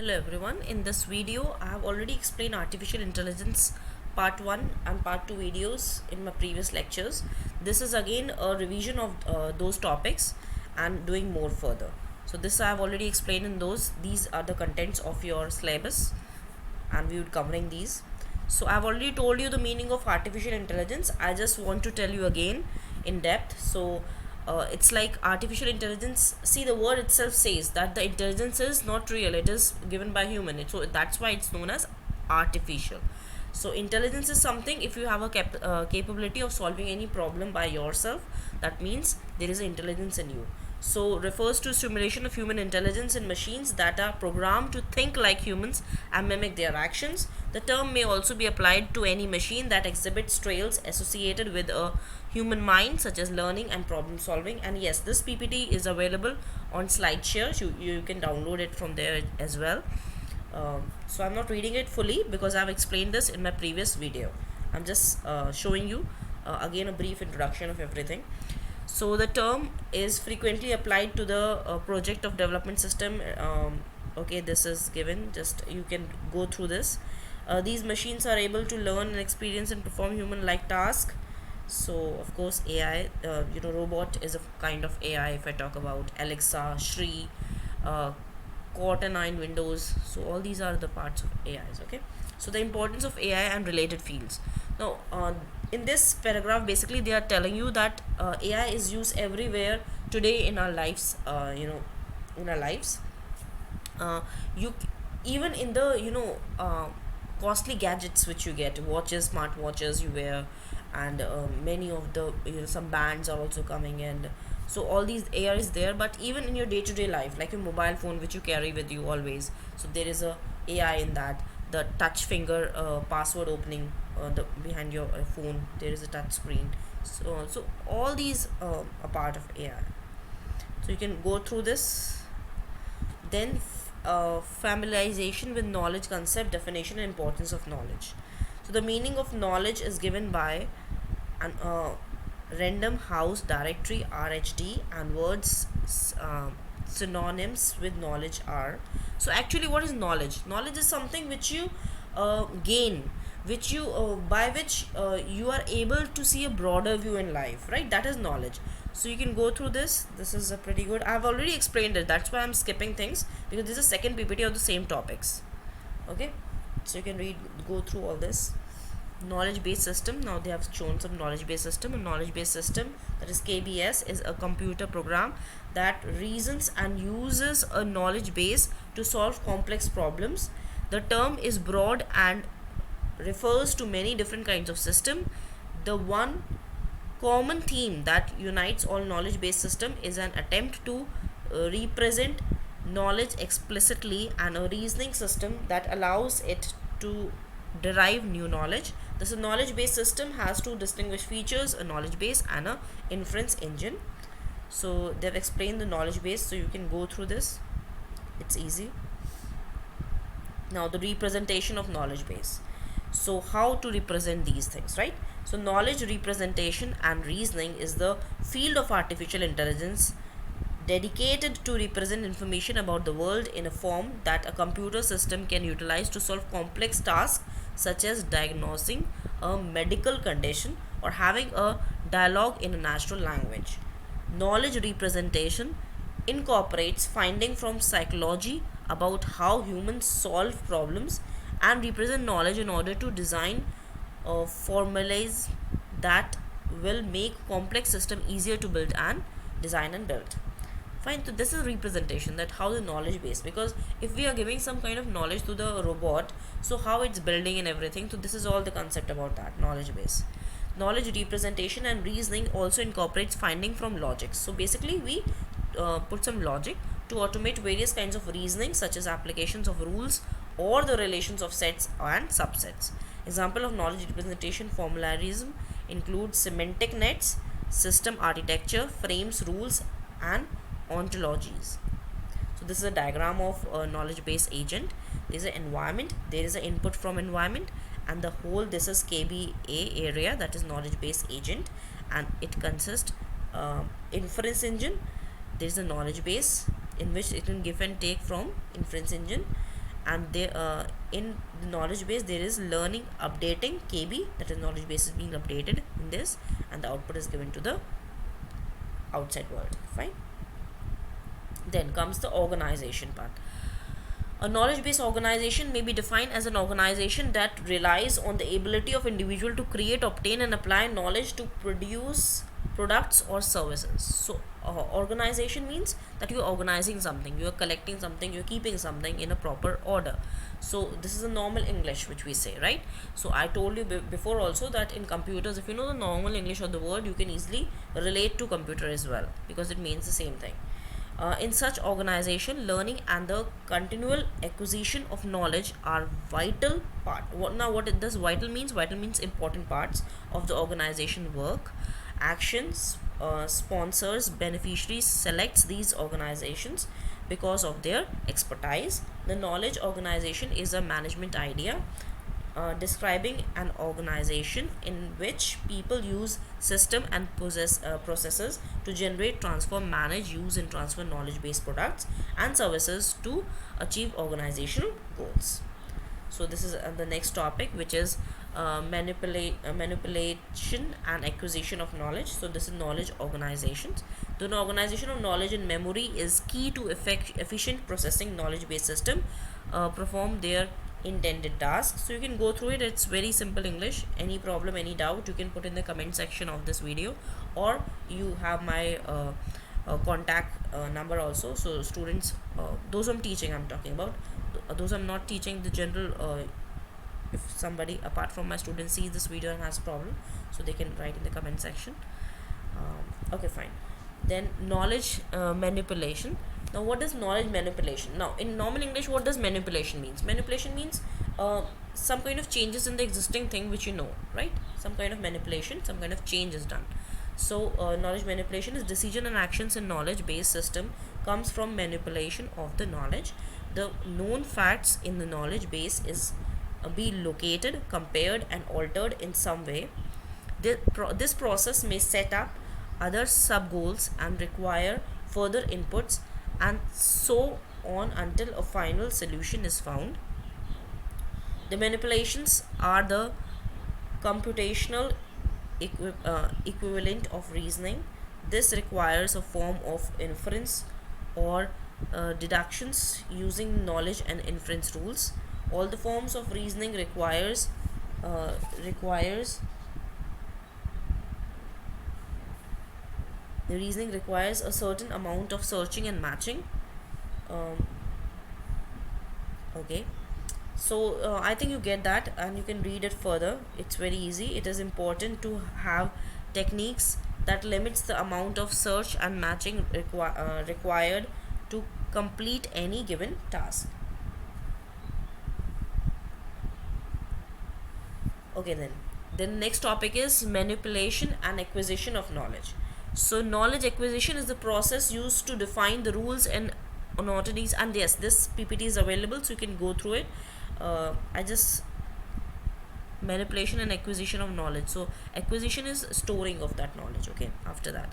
Hello everyone. In this video, I have already explained artificial intelligence part 1 and part 2 videos in my previous lectures. This is again a revision of those topics and doing more further. So this I have already explained in those. These are the contents of your syllabus and we would covering these. So I've already told you the meaning of artificial intelligence. I just want to tell you again in depth. So it's like artificial intelligence. See, the word itself says that the intelligence is not real, it is given by human. So that's why it's known as artificial. So intelligence is something, if you have a capability of solving any problem by yourself, that means there is intelligence in you. So refers to stimulation of human intelligence in machines that are programmed to think like humans and mimic their actions. The term may also be applied to any machine that exhibits traits associated with a human mind, such as learning and problem solving. And yes, this PPT is available on SlideShare. You can download it from there as well. So I'm not reading it fully because I've explained this in my previous video. I'm just showing you again a brief introduction of everything. So the term is frequently applied to the project of development system. Okay, this is given, just you can go through this. These machines are able to learn and experience and perform human like tasks. So of course AI, robot is a kind of AI. If I talk about Alexa, Shri, uh, Cortana in Windows, so all these are the parts of AIs. Okay, so the importance of AI and related fields. Now in this paragraph, basically they are telling you that AI is used everywhere today in our lives. In our lives, you even in the costly gadgets which you get, watches, smart watches you wear, and many of the some bands are also coming in. So all these AI is there, but even in your day-to-day life, like your mobile phone which you carry with you always, so there is a AI in that. The touch finger password opening, the behind your phone there is a touch screen. So all these are part of AI. So you can go through this. Then familiarization with knowledge concept, definition and importance of knowledge. So the meaning of knowledge is given by an random house directory, RHD, and words synonyms with knowledge are. So actually, what is knowledge? Knowledge is something which you gain, which you by which you are able to see a broader view in life, right? That is knowledge. So you can go through this. This is a pretty good. I've already explained it. That's why I'm skipping things, because this is a second PPT of the same topics. Okay, so you can go through all this. Knowledge based system. Now they have shown some knowledge based system. A knowledge based system, that is KBS, is a computer program that reasons and uses a knowledge base to solve complex problems. The term is broad and refers to many different kinds of system. The one common theme that unites all knowledge based system is an attempt to represent knowledge explicitly, and a reasoning system that allows it to derive new knowledge. This knowledge based system has two distinguished features: a knowledge base and a inference engine. So they've explained the knowledge base, so you can go through this, it's easy. Now the representation of knowledge base. So how to represent these things, right? So knowledge representation and reasoning is the field of artificial intelligence dedicated to represent information about the world in a form that a computer system can utilize to solve complex tasks, such as diagnosing a medical condition or having a dialogue in a natural language. Knowledge representation incorporates finding from psychology about how humans solve problems and represent knowledge in order to design formulas that will make complex system easier to build and design and build. Fine, so this is representation, that how the knowledge base, because if we are giving some kind of knowledge to the robot, so how it's building and everything, so this is all the concept about that knowledge base. Knowledge representation and reasoning also incorporates finding from logic. So basically we put some logic to automate various kinds of reasoning, such as applications of rules or the relations of sets and subsets. Example of knowledge representation formularism includes semantic nets, system architecture, frames, rules, and ontologies. So this is a diagram of a knowledge base agent. There is an environment, there is an input from environment, and the whole, this is KBA area, that is knowledge base agent, and it consists inference engine. There is a knowledge base in which it can give and take from inference engine, and they in the knowledge base there is learning updating KB, that is knowledge base is being updated in this, and the output is given to the outside world. Fine. Then comes the organization part. A knowledge based organization may be defined as an organization that relies on the ability of individual to create, obtain and apply knowledge to produce products or services. So organization means that you are organizing something, you are collecting something, you are keeping something in a proper order. So this is a normal English which we say, right? So I told you before also that in computers, if you know the normal English of the word, you can easily relate to computer as well, because it means the same thing. In such organization, learning and the continual acquisition of knowledge are vital part. What does vital means? Vital means important parts of the organization work. Actions, sponsors, beneficiaries selects these organizations because of their expertise. The knowledge organization is a management idea describing an organization in which people use system and processes to generate, transfer, manage, use and transfer knowledge based products and services to achieve organizational goals. So this is the next topic, which is manipulation and acquisition of knowledge. So this is knowledge organizations. The organization of knowledge in memory is key to efficient processing knowledge based system perform their intended task. So you can go through it, it's very simple English. Any problem, any doubt, you can put in the comment section of this video, or you have my contact number also. So students, those I'm teaching, I'm talking about, those I'm not teaching, the general, if somebody apart from my students sees this video and has problem, so they can write in the comment section. Okay, fine. Then knowledge manipulation. Now what is knowledge manipulation? Now in normal English, what does manipulation means? Manipulation means some kind of changes in the existing thing which you know, right? Some kind of manipulation, some kind of change is done. So knowledge manipulation is decision and actions in knowledge based system comes from manipulation of the knowledge. The known facts in the knowledge base is be located, compared and altered in some way. This process may set up other sub goals and require further inputs and so on until a final solution is found. The manipulations are the computational equivalent of reasoning. This requires a form of inference or deductions using knowledge and inference rules. All the forms of reasoning requires the reasoning requires a certain amount of searching and matching. Okay, so I think you get that, and you can read it further. It's very easy. It is important to have techniques that limits the amount of search and matching required to complete any given task. Okay, then next topic is manipulation and acquisition of knowledge. So knowledge acquisition is the process used to define the rules and anatomies, and yes, this PPT is available, so you can go through it. I just manipulation and acquisition of knowledge. So acquisition is storing of that knowledge. Okay, after that,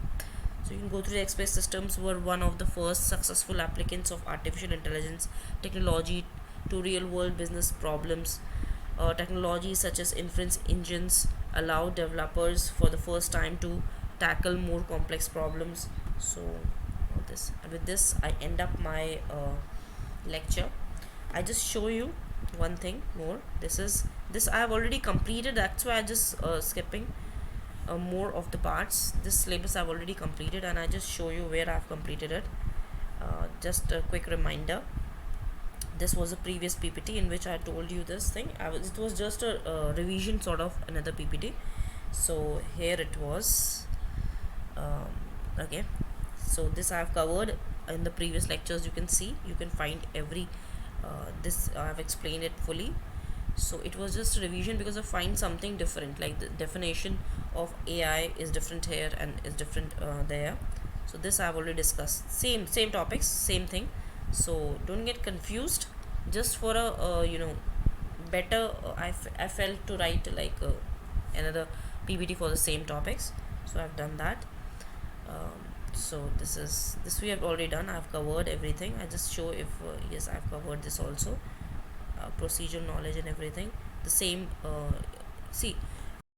so you can go through the Express Systems were one of the first successful applicants of artificial intelligence technology to real world business problems. Technologies such as inference engines allow developers for the first time to tackle more complex problems. So with this I end up my lecture. I just show you one thing more. This I have already completed, that's why I just skipping more of the parts. This syllabus I've already completed, and I just show you where I've completed it. Just a quick reminder, this was a previous PPT in which I told you this thing. It was just a revision sort of another PPT. So here it was. Okay, so this I have covered in the previous lectures. You can see, you can find every this I have explained it fully. So it was just a revision because I find something different, like the definition of AI is different here and is different there. So this I have already discussed. Same topics, same thing. So don't get confused. Just for a better, I felt to write like another PPT for the same topics. So I've done that. So this we have already done. I've covered everything. I just show if yes, I've covered this also. procedural knowledge and everything. The same. See,